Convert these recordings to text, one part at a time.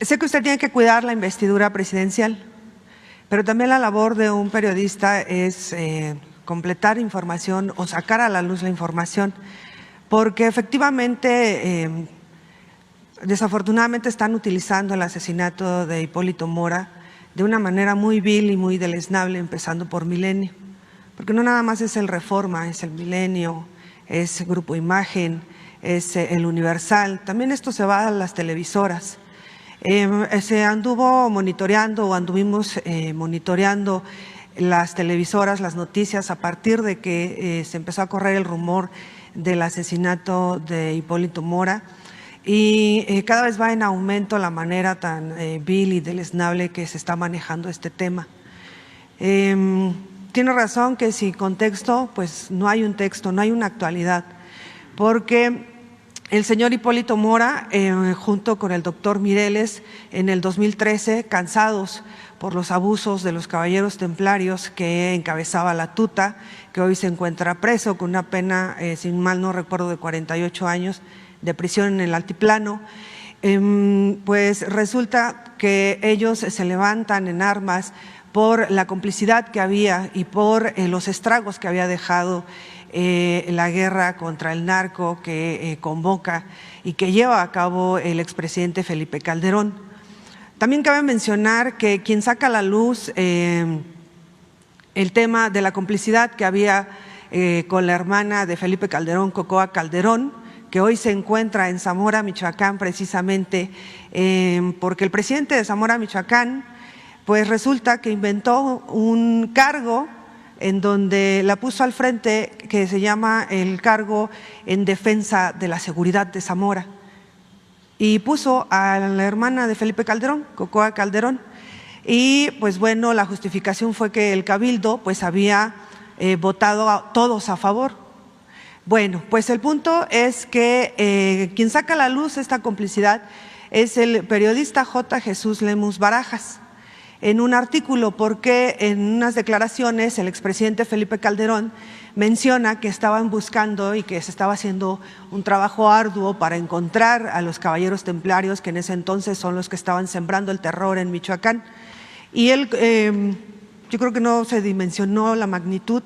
Sé que usted tiene que cuidar la investidura presidencial, pero también la labor de un periodista es completar información o sacar a la luz la información, porque efectivamente, desafortunadamente están utilizando el asesinato de Hipólito Mora de una manera muy vil y muy deleznable, empezando por Milenio, porque no nada más es el Reforma, es el Milenio, es Grupo Imagen, es el Universal, también esto se va a las televisoras. Se anduvo monitoreando o anduvimos monitoreando las televisoras, las noticias, a partir de que se empezó a correr el rumor del asesinato de Hipólito Mora, y cada vez va en aumento la manera tan vil y deleznable que se está manejando este tema. Tiene razón que sin contexto, pues no hay un texto, no hay una actualidad, porque el señor Hipólito Mora, junto con el doctor Mireles, en el 2013, cansados por los abusos de los caballeros templarios que encabezaba la tuta, que hoy se encuentra preso con una pena, sin mal no recuerdo, de 48 años de prisión en el altiplano, pues resulta que ellos se levantan en armas por la complicidad que había y por los estragos que había dejado la guerra contra el narco que convoca y que lleva a cabo el expresidente Felipe Calderón. También cabe mencionar que quien saca a la luz el tema de la complicidad que había con la hermana de Felipe Calderón, Cocoa Calderón, que hoy se encuentra en Zamora, Michoacán, precisamente porque el presidente de Zamora, Michoacán, pues resulta que inventó un cargo en donde la puso al frente, que se llama el cargo en defensa de la seguridad de Zamora, y puso a la hermana de Felipe Calderón, Cocoa Calderón, y pues bueno, la justificación fue que el cabildo pues había votado a todos a favor. Bueno, pues el punto es que quien saca a la luz esta complicidad es el periodista J. Jesús Lemus Barajas, en un artículo, porque en unas declaraciones el expresidente Felipe Calderón menciona que estaban buscando y que se estaba haciendo un trabajo arduo para encontrar a los caballeros templarios, que en ese entonces son los que estaban sembrando el terror en Michoacán. Y él, yo creo que no se dimensionó la magnitud.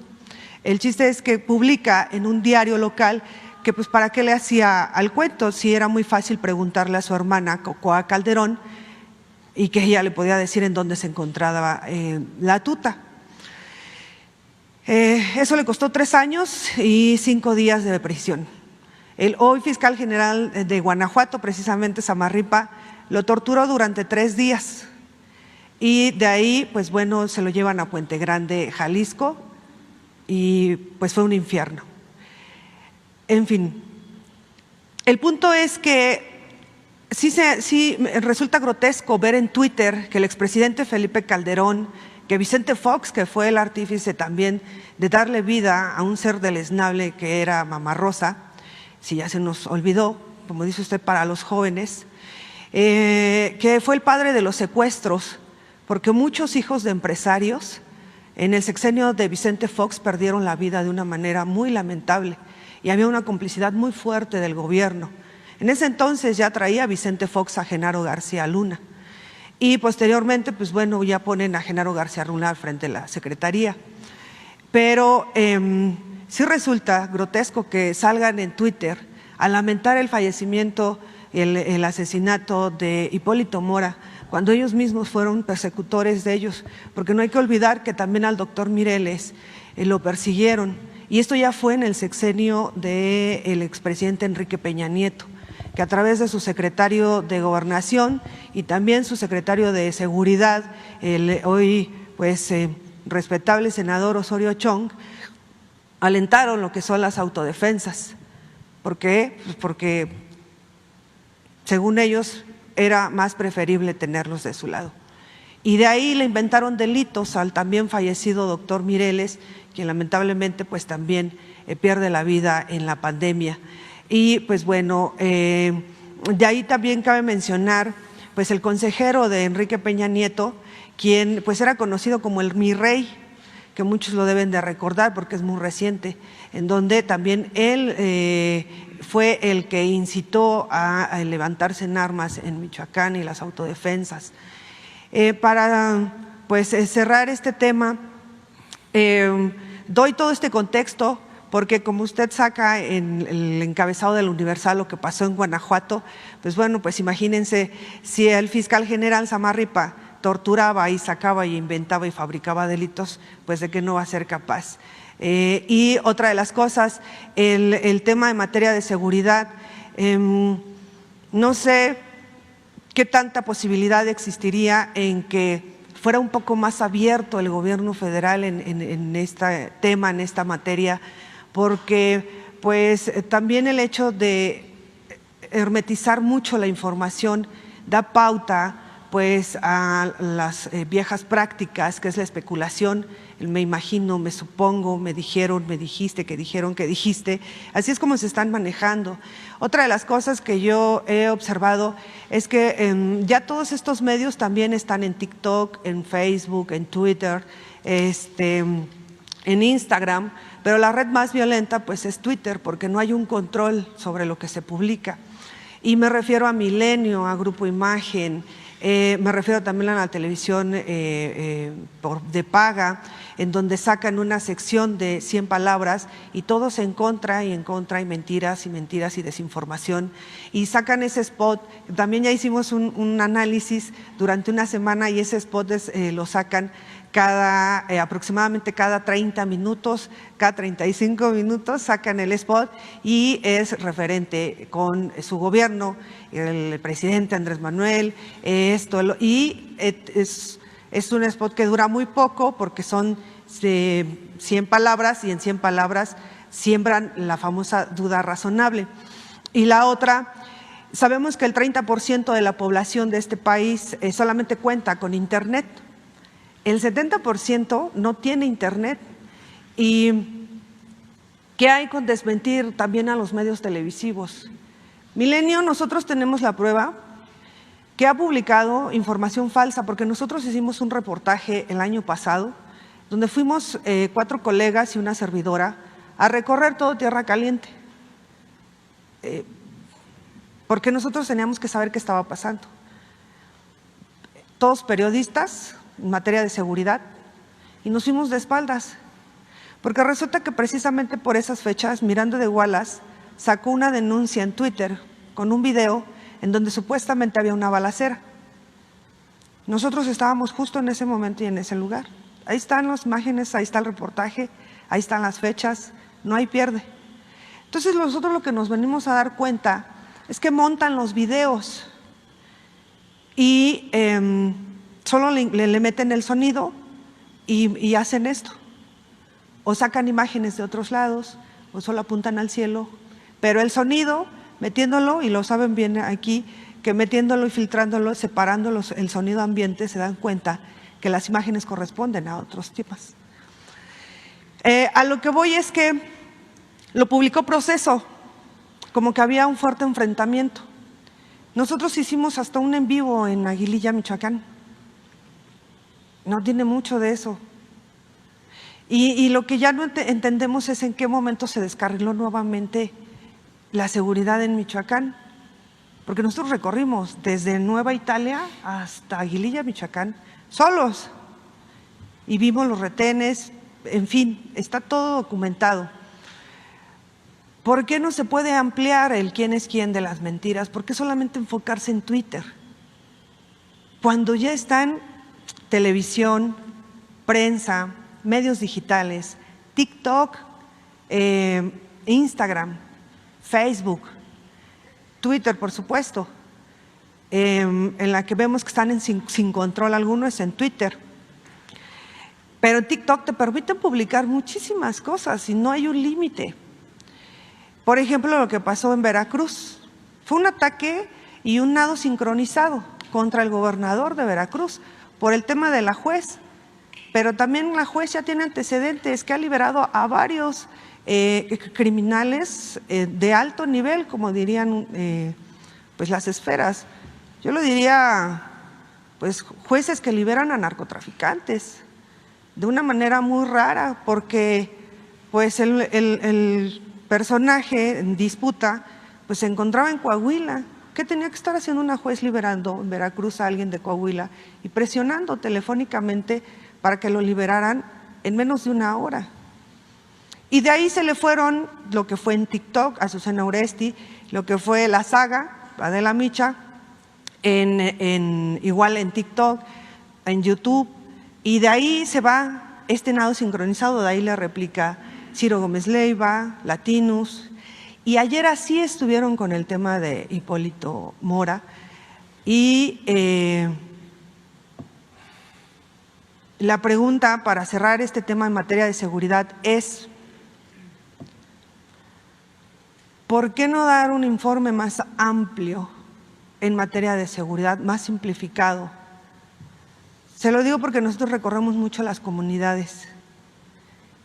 El chiste es que publica en un diario local que pues para qué le hacía al cuento, si era muy fácil preguntarle a su hermana Cocoa Calderón y que ella le podía decir en dónde se encontraba la tuta. Eso le costó 3 años y 5 días de prisión. El hoy fiscal general de Guanajuato, precisamente Samarripa, lo torturó durante 3 días y de ahí, pues bueno, se lo llevan a Puente Grande, Jalisco, y pues fue un infierno. En fin, el punto es que sí resulta grotesco ver en Twitter que el expresidente Felipe Calderón, que Vicente Fox, que fue el artífice también de darle vida a un ser deleznable que era Mamá Rosa, si ya se nos olvidó, como dice usted, para los jóvenes, que fue el padre de los secuestros, porque muchos hijos de empresarios en el sexenio de Vicente Fox perdieron la vida de una manera muy lamentable y había una complicidad muy fuerte del gobierno. En ese entonces ya traía Vicente Fox a Genaro García Luna y posteriormente, pues bueno, ya ponen a Genaro García Luna al frente de la Secretaría. Pero sí resulta grotesco que salgan en Twitter a lamentar el fallecimiento, el asesinato de Hipólito Mora, cuando ellos mismos fueron persecutores de ellos, porque no hay que olvidar que también al doctor Mireles lo persiguieron, y esto ya fue en el sexenio del expresidente Enrique Peña Nieto, que a través de su secretario de Gobernación y también su secretario de Seguridad, el hoy pues respetable senador Osorio Chong, alentaron lo que son las autodefensas. ¿Por qué? Pues porque según ellos era más preferible tenerlos de su lado. Y de ahí le inventaron delitos al también fallecido doctor Mireles, quien lamentablemente pues también pierde la vida en la pandemia. Y pues bueno, de ahí también cabe mencionar pues el consejero de Enrique Peña Nieto, quien pues era conocido como el Mi Rey, que muchos lo deben de recordar porque es muy reciente, en donde también él fue el que incitó a levantarse en armas en Michoacán y las autodefensas. Para pues cerrar este tema, doy todo este contexto porque como usted saca en el encabezado del Universal lo que pasó en Guanajuato, pues bueno, pues imagínense si el fiscal general Samarripa torturaba y sacaba y inventaba y fabricaba delitos, pues de qué no va a ser capaz. Y otra de las cosas, el tema en materia de seguridad, no sé qué tanta posibilidad existiría en que fuera un poco más abierto el gobierno federal en este tema, en esta materia, porque pues también el hecho de hermetizar mucho la información da pauta pues a las viejas prácticas, que es la especulación, el me imagino, me supongo, me dijeron, me dijiste, que dijeron, que dijiste, así es como se están manejando. Otra de las cosas que yo he observado es que ya todos estos medios también están en TikTok, en Facebook, en Twitter, en Instagram, pero la red más violenta pues es Twitter, porque no hay un control sobre lo que se publica. Y me refiero a Milenio, a Grupo Imagen, me refiero también a la televisión de paga, en donde sacan una sección de 100 palabras y todos en contra y mentiras y desinformación, y sacan ese spot. También ya hicimos un análisis durante una semana y ese spot lo sacan aproximadamente cada 30 minutos, cada 35 minutos sacan el spot y es referente con su gobierno, el presidente Andrés Manuel, y es un spot que dura muy poco porque son 100 palabras y en 100 palabras siembran la famosa duda razonable. Y la otra, sabemos que el 30% de la población de este país solamente cuenta con internet. El 70% no tiene internet. ¿Y qué hay con desmentir también a los medios televisivos? Milenio, nosotros tenemos la prueba que ha publicado información falsa, porque nosotros hicimos un reportaje el año pasado, donde fuimos 4 colegas y una servidora a recorrer todo Tierra Caliente, porque nosotros teníamos que saber qué estaba pasando. Todos periodistas en materia de seguridad, y nos fuimos de espaldas, porque resulta que precisamente por esas fechas, Miranda de Wallace sacó una denuncia en Twitter con un video en donde supuestamente había una balacera. Nosotros estábamos justo en ese momento y en ese lugar. Ahí están las imágenes, ahí está el reportaje, ahí están las fechas, no hay pierde. Entonces nosotros lo que nos venimos a dar cuenta es que montan los videos y solo le meten el sonido y hacen esto. O sacan imágenes de otros lados, o solo apuntan al cielo, pero el sonido, metiéndolo, y lo saben bien aquí, que metiéndolo y filtrándolo, separando el sonido ambiente, se dan cuenta que las imágenes corresponden a otros tipos. A lo que voy es que lo publicó Proceso, como que había un fuerte enfrentamiento. Nosotros hicimos hasta un en vivo en Aguililla, Michoacán. No tiene mucho de eso. Y lo que ya no entendemos es en qué momento se descarriló nuevamente la seguridad en Michoacán. Porque nosotros recorrimos desde Nueva Italia hasta Aguililla, Michoacán, solos. Y vimos los retenes, en fin, está todo documentado. ¿Por qué no se puede ampliar el quién es quién de las mentiras? ¿Por qué solamente enfocarse en Twitter? Cuando ya están televisión, prensa, medios digitales, TikTok, Instagram, Facebook, Twitter, por supuesto, en la que vemos que están sin control alguno es en Twitter. Pero TikTok te permite publicar muchísimas cosas y no hay un límite. Por ejemplo, lo que pasó en Veracruz. Fue un ataque y un nado sincronizado contra el gobernador de Veracruz por el tema de la juez. Pero también la juez ya tiene antecedentes, que ha liberado a varios criminales de alto nivel, como dirían pues las esferas. Yo lo diría, pues jueces que liberan a narcotraficantes. de una manera muy rara, porque pues el personaje en disputa pues se encontraba en Coahuila. ¿Qué tenía que estar haciendo una juez liberando en Veracruz a alguien de Coahuila y presionando telefónicamente para que lo liberaran en menos de una hora? Y de ahí se le fueron lo que fue en TikTok, Azucena Oresti, lo que fue la saga, Adela Micha, igual en TikTok, en YouTube, y de ahí se va este nado sincronizado, de ahí le replica Ciro Gómez Leiva, Latinus, y ayer así estuvieron con el tema de Hipólito Mora, y la pregunta para cerrar este tema en materia de seguridad es: ¿por qué no dar un informe más amplio en materia de seguridad, más simplificado? Se lo digo porque nosotros recorremos mucho las comunidades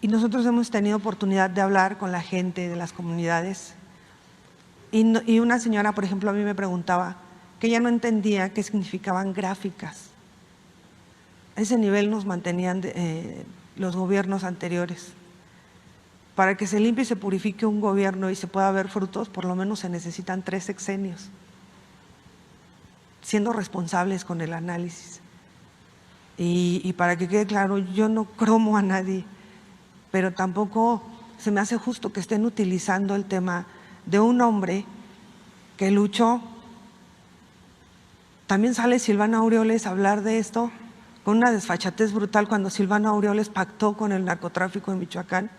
y nosotros hemos tenido oportunidad de hablar con la gente de las comunidades. Y una señora, por ejemplo, a mí me preguntaba que ella no entendía qué significaban gráficas. A ese nivel nos mantenían los gobiernos anteriores. Para que se limpie y se purifique un gobierno y se pueda ver frutos, por lo menos se necesitan 3 sexenios, siendo responsables con el análisis. Y para que quede claro, yo no cromo a nadie, pero tampoco se me hace justo que estén utilizando el tema de un hombre que luchó. También sale Silvana Aureoles a hablar de esto con una desfachatez brutal cuando Silvana Aureoles pactó con el narcotráfico en Michoacán.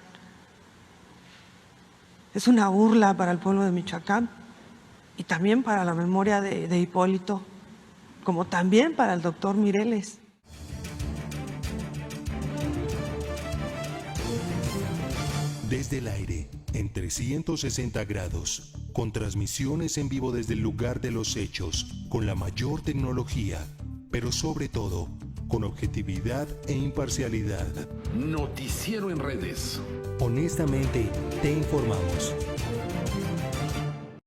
Es una burla para el pueblo de Michoacán y también para la memoria de Hipólito, como también para el doctor Mireles. Desde el aire, en 360 grados, con transmisiones en vivo desde el lugar de los hechos, con la mayor tecnología, pero sobre todo, con objetividad e imparcialidad. Noticiero en redes. Honestamente, te informamos.